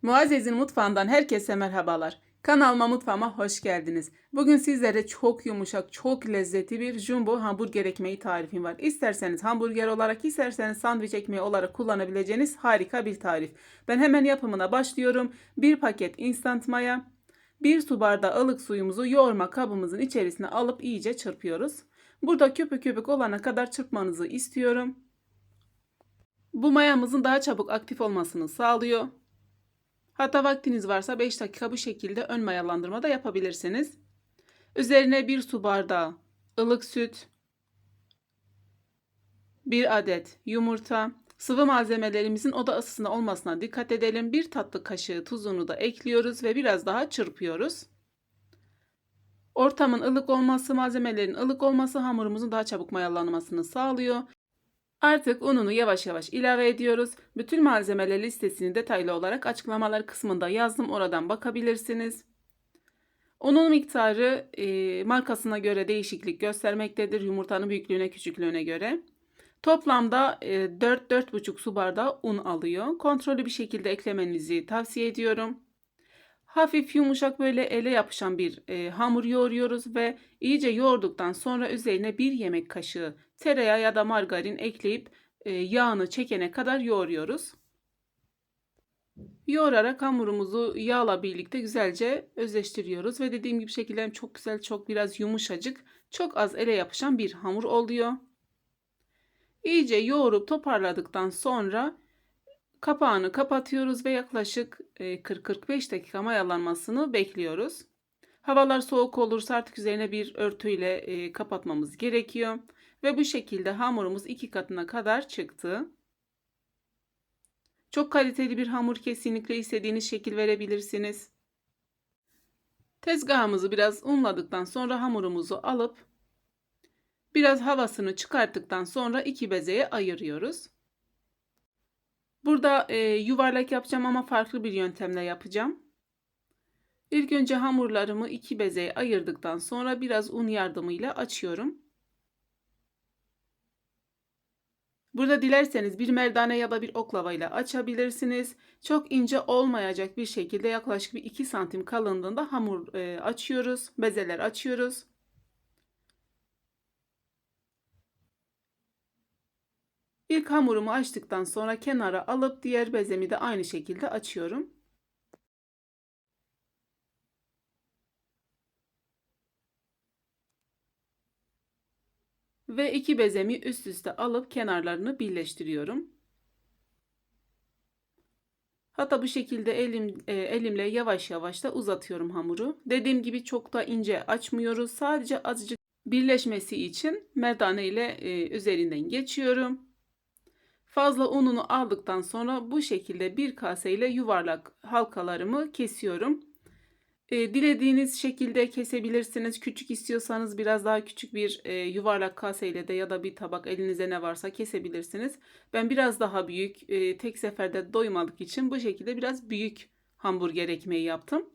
Muazzez'in mutfağından herkese merhabalar. Kanalıma mutfağıma hoş geldiniz. Bugün sizlere çok yumuşak, çok lezzetli bir jumbo hamburger ekmeği tarifim var. İsterseniz hamburger olarak, isterseniz sandviç ekmeği olarak kullanabileceğiniz harika bir tarif. Ben hemen yapımına başlıyorum. Bir paket instant maya, bir su bardağı ılık suyumuzu yoğurma kabımızın içerisine alıp iyice çırpıyoruz. Burada köpük köpük olana kadar çırpmanızı istiyorum. Bu mayamızın daha çabuk aktif olmasını sağlıyor. Hatta vaktiniz varsa 5 dakika bu şekilde ön mayalandırma da yapabilirsiniz. Üzerine 1 su bardağı ılık süt, 1 adet yumurta, sıvı malzemelerimizin oda ısısında olmasına dikkat edelim. 1 tatlı kaşığı tuzunu da ekliyoruz ve biraz daha çırpıyoruz. Ortamın ılık olması, malzemelerin ılık olması hamurumuzun daha çabuk mayalanmasını sağlıyor. Artık ununu yavaş yavaş ilave ediyoruz. Bütün malzemeler listesini detaylı olarak açıklamalar kısmında yazdım. Oradan bakabilirsiniz. Unun miktarı markasına göre değişiklik göstermektedir. Yumurtanın büyüklüğüne, küçüklüğüne göre. Toplamda 4-4,5 su bardağı un alıyor. Kontrollü bir şekilde eklemenizi tavsiye ediyorum. Hafif yumuşak böyle ele yapışan bir hamur yoğuruyoruz ve iyice yoğurduktan sonra üzerine 1 yemek kaşığı tereyağı ya da margarin ekleyip yağını çekene kadar yoğuruyoruz. Yoğurarak hamurumuzu yağla birlikte güzelce özleştiriyoruz ve dediğim gibi şekilde çok güzel, çok biraz yumuşacık, çok az ele yapışan bir hamur oluyor. İyice yoğurup toparladıktan sonra kapağını kapatıyoruz ve yaklaşık 40-45 dakika mayalanmasını bekliyoruz. Havalar soğuk olursa artık üzerine bir örtüyle kapatmamız gerekiyor. Ve bu şekilde hamurumuz 2 katına kadar çıktı. Çok kaliteli bir hamur, kesinlikle istediğiniz şekil verebilirsiniz. Tezgahımızı biraz unladıktan sonra hamurumuzu alıp biraz havasını çıkarttıktan sonra 2 bezeye ayırıyoruz. Burada yuvarlak yapacağım ama farklı bir yöntemle yapacağım. İlk önce hamurlarımı 2 bezeye ayırdıktan sonra biraz un yardımıyla açıyorum. Burada dilerseniz bir merdane ya da bir oklava ile açabilirsiniz. Çok ince olmayacak bir şekilde yaklaşık bir 2 santim kalınlığında hamur açıyoruz. Bezeler açıyoruz. İlk hamurumu açtıktan sonra kenara alıp diğer bezemi de aynı şekilde açıyorum. Ve 2 bezemi üst üste alıp kenarlarını birleştiriyorum. Hatta bu şekilde elimle yavaş yavaş da uzatıyorum hamuru. Dediğim gibi çok da ince açmıyoruz. Sadece azıcık birleşmesi için merdane ile üzerinden geçiyorum. Fazla ununu aldıktan sonra bu şekilde bir kase ile yuvarlak halkalarımı kesiyorum. Dilediğiniz şekilde kesebilirsiniz. Küçük istiyorsanız biraz daha küçük bir yuvarlak kaseyle de ya da bir tabak, elinize ne varsa kesebilirsiniz. Ben biraz daha büyük, tek seferde doymadık için bu şekilde biraz büyük hamburger ekmeği yaptım.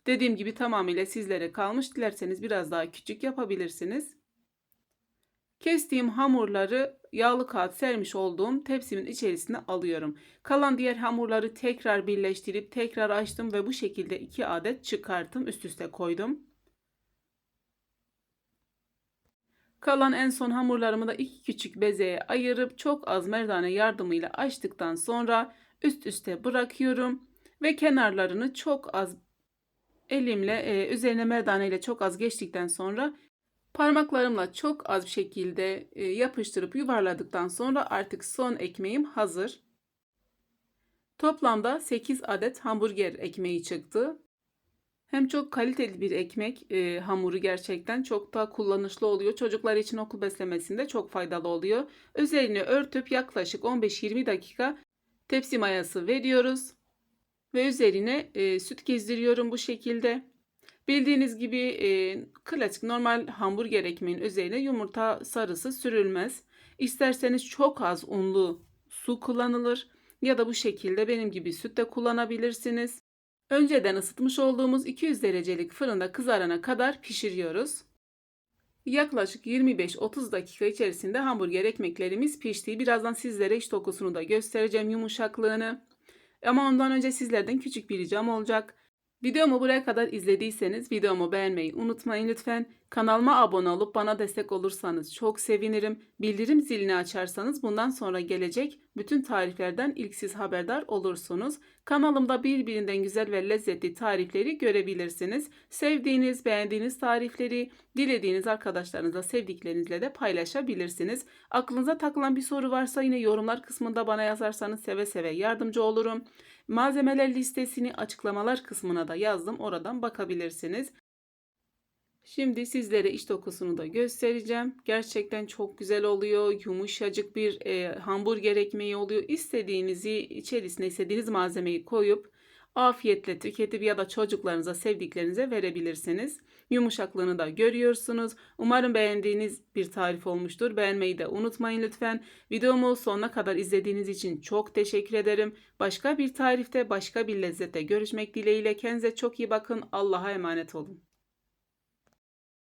Dediğim gibi tamamıyla sizlere kalmış. Dilerseniz biraz daha küçük yapabilirsiniz. Kestiğim hamurları yağlı kağıt sermiş olduğum tepsimin içerisine alıyorum. Kalan diğer hamurları tekrar birleştirip tekrar açtım ve bu şekilde 2 adet çıkarttım, üst üste koydum. Kalan en son hamurlarımı da 2 küçük bezeye ayırıp çok az merdane yardımıyla açtıktan sonra üst üste bırakıyorum ve kenarlarını çok az elimle üzerine merdane ile çok az geçtikten sonra parmaklarımla çok az bir şekilde yapıştırıp yuvarladıktan sonra artık son ekmeğim hazır. Toplamda 8 adet hamburger ekmeği çıktı. Hem çok kaliteli bir ekmek hamuru, gerçekten çok da kullanışlı oluyor. Çocuklar için okul beslemesinde çok faydalı oluyor. Üzerini örtüp yaklaşık 15-20 dakika tepsi mayası veriyoruz. Ve üzerine süt gezdiriyorum bu şekilde. Bildiğiniz gibi klasik normal hamburger ekmeğin üzerine yumurta sarısı sürülmez. İsterseniz çok az unlu su kullanılır ya da bu şekilde benim gibi süt de kullanabilirsiniz. Önceden ısıtmış olduğumuz 200 derecelik fırında kızarana kadar pişiriyoruz. Yaklaşık 25-30 dakika içerisinde hamburger ekmeklerimiz pişti. Birazdan sizlere iç dokusunu da göstereceğim, yumuşaklığını. Ama ondan önce sizlerden küçük bir ricam olacak. Videomu buraya kadar izlediyseniz videomu beğenmeyi unutmayın lütfen. Kanalıma abone olup bana destek olursanız çok sevinirim. Bildirim zilini açarsanız bundan sonra gelecek bütün tariflerden ilk siz haberdar olursunuz. Kanalımda birbirinden güzel ve lezzetli tarifleri görebilirsiniz. Sevdiğiniz, beğendiğiniz tarifleri dilediğiniz arkadaşlarınızla, sevdiklerinizle de paylaşabilirsiniz. Aklınıza takılan bir soru varsa yine yorumlar kısmında bana yazarsanız seve seve yardımcı olurum. Malzemeler listesini açıklamalar kısmına da yazdım. Oradan bakabilirsiniz. Şimdi sizlere iç dokusunu da göstereceğim. Gerçekten çok güzel oluyor. Yumuşacık bir hamburger ekmeği oluyor. İstediğinizi içerisine istediğiniz malzemeyi koyup afiyetle tüketip ya da çocuklarınıza, sevdiklerinize verebilirsiniz. Yumuşaklığını da görüyorsunuz. Umarım beğendiğiniz bir tarif olmuştur. Beğenmeyi de unutmayın lütfen. Videomu sonuna kadar izlediğiniz için çok teşekkür ederim. Başka bir tarifte, başka bir lezzette görüşmek dileğiyle. Kendinize çok iyi bakın. Allah'a emanet olun.